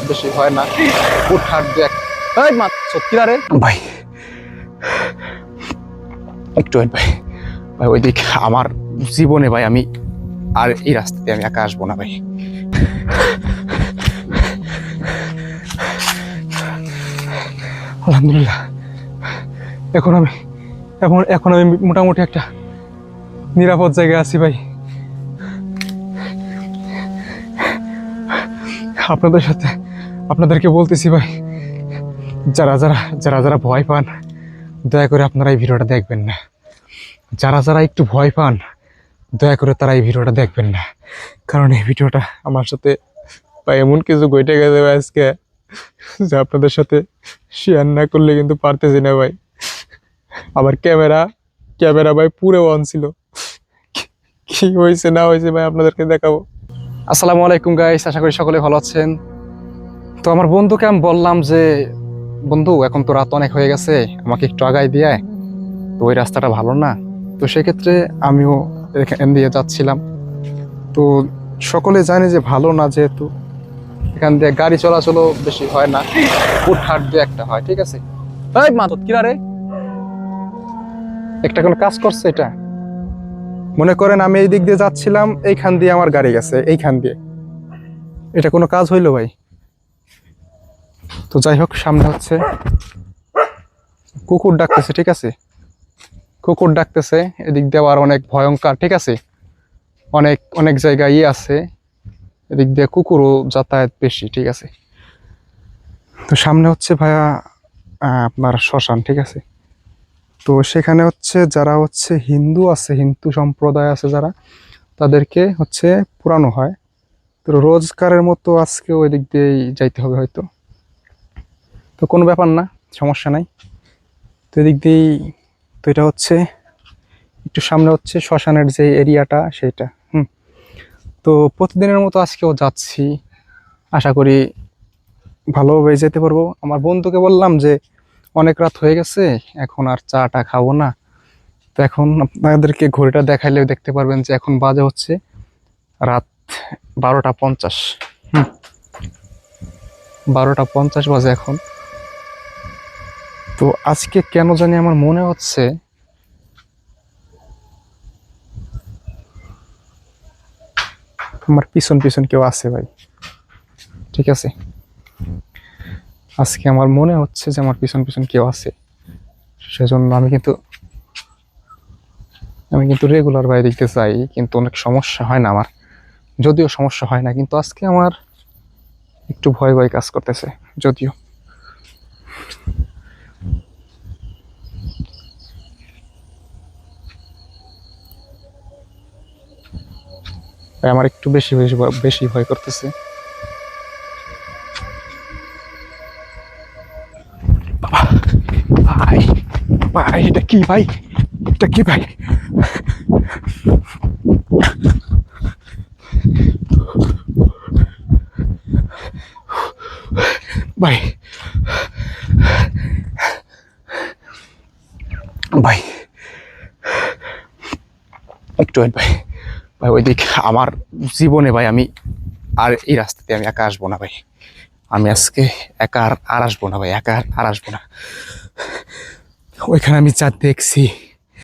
বেশি হয় না। উঠার দেখ এই মা সত্যি রে ভাই, একটু ভাই ভাই ওইদিক আমার জীবনে ভাই আমি আর এই রাস্তাতে আমি একা আসবো না ভাই। আলহামদুলিল্লাহ এখন আমি মোটামুটি একটা নিরাপদ জায়গায় আছি ভাই। আপনাদেরকে বলতেছি ভাই, যারা যারা ভয় পান দয়া করে আপনারা এই ভিডিওটা দেখবেন না। যারা একটু ভয় পান দয়া করে তারা এই ভিডিওটা দেখবেন না, কারণ এই ভিডিওটা আমার সাথে ভাই এমন কিছু ঘটে গেছে ভাই আজকে, যা আপনাদের সাথে শেয়ার না করলে কিন্তু পারতেছি না ভাই। আমার ক্যামেরা ভাই পুরো অন ছিল, কি হয়েছে না হয়েছে ভাই আপনাদেরকে দেখাবো। আসসালামু আলাইকুম গাইস, আশা করি সকলে ভালো আছেন। তো আমার বন্ধুকে আমি বললাম যে বন্ধু এখন তো রাত অনেক হয়ে গেছে, আমাকে একটু আগায় দিয়ে, তো ওই রাস্তাটা ভালো না। তো সেক্ষেত্রে আমিও এখান দিয়ে যাচ্ছিলাম। তো সকলে জানে যে ভালো না, যেহেতু এখান দিয়ে গাড়ি চলাচলও বেশি হয় না, উঠার দিয়ে একটা হয়। ঠিক আছে এই মাদত কিরা রে, একটা কোনো কাজ করছে এটা? মনে করেন আমি এই দিক দিয়ে যাচ্ছিলাম, এইখান দিয়ে আমার গাড়ি গেছে, এইখান দিয়ে, এটা কোনো কাজ হইলো ভাই? তো যাই হোক, সামনে হচ্ছে কুকুর ডাকতেছে। ঠিক আছে, কুকুর ডাকতেছে, এদিক দিয়ে আবার অনেক ভয়ঙ্কর। ঠিক আছে, অনেক অনেক জায়গায় আছে, এদিক দিয়ে কুকুরও যাতায়াত বেশি। ঠিক আছে, তো সামনে হচ্ছে ভাইয়া আপনার শ্মশান। ঠিক আছে, তো সেখানে হচ্ছে যারা হচ্ছে হিন্দু আছে, হিন্দু সম্প্রদায় আছে যারা, তাদেরকে হচ্ছে পুরানো হয়। তো রোজকারের মতো আজকে ওই দিক দিয়েই যাইতে হবে হয়তো, তো কোনো ব্যাপার না, সমস্যা নাই। তো এদিক দিয়েই, তো এটা হচ্ছে একটু সামনে হচ্ছে শ্মশানের যে এরিয়াটা সেইটা। তো প্রতিদিনের মতো আজকেও যাচ্ছি, আশা করি ভালোভাবে যেতে পারবো। আমার বন্ধুকে বললাম যে অনেক রাত হয়ে গেছে, এখন আর চাটা খাবো না। তো এখন আপনাদেরকে ঘড়িটা দেখাইলেও দেখতে পারবেন যে এখন বাজে হচ্ছে রাত 12:50। 12:50 বাজে এখন। তো আজকে কেন জানি আমার মনে হচ্ছে আমার পিছন পিছন কেউ আছে ভাই। ঠিক আছে, আজকে আমার মনে হচ্ছে যে আমার পিছন পিছন কেউ আছে, সেজন্য আমি কিন্তু রেগুলার বাইরে দেখতে চাই, কিন্তু অনেক সমস্যা হয় না আমার, যদিও সমস্যা হয় না, কিন্তু আজকে আমার একটু ভয় ভয় কাজ করতেছে। যদিও আমার একটু বেশি বেশি বেশি ভয় করতেছে। ভাই ভাই এটা কি ভাই, এটা কি ভাই? ভাই ভাই একটু ভাই ভাই ওইদিক আমার জীবনে ভাই আমি আর এই রাস্তাতে আমি একা আসবো না ভাই। আমি আজকে একা আর আসবো না ভাই, একা আর আসবো না। ওইখানে আমি যা দেখছি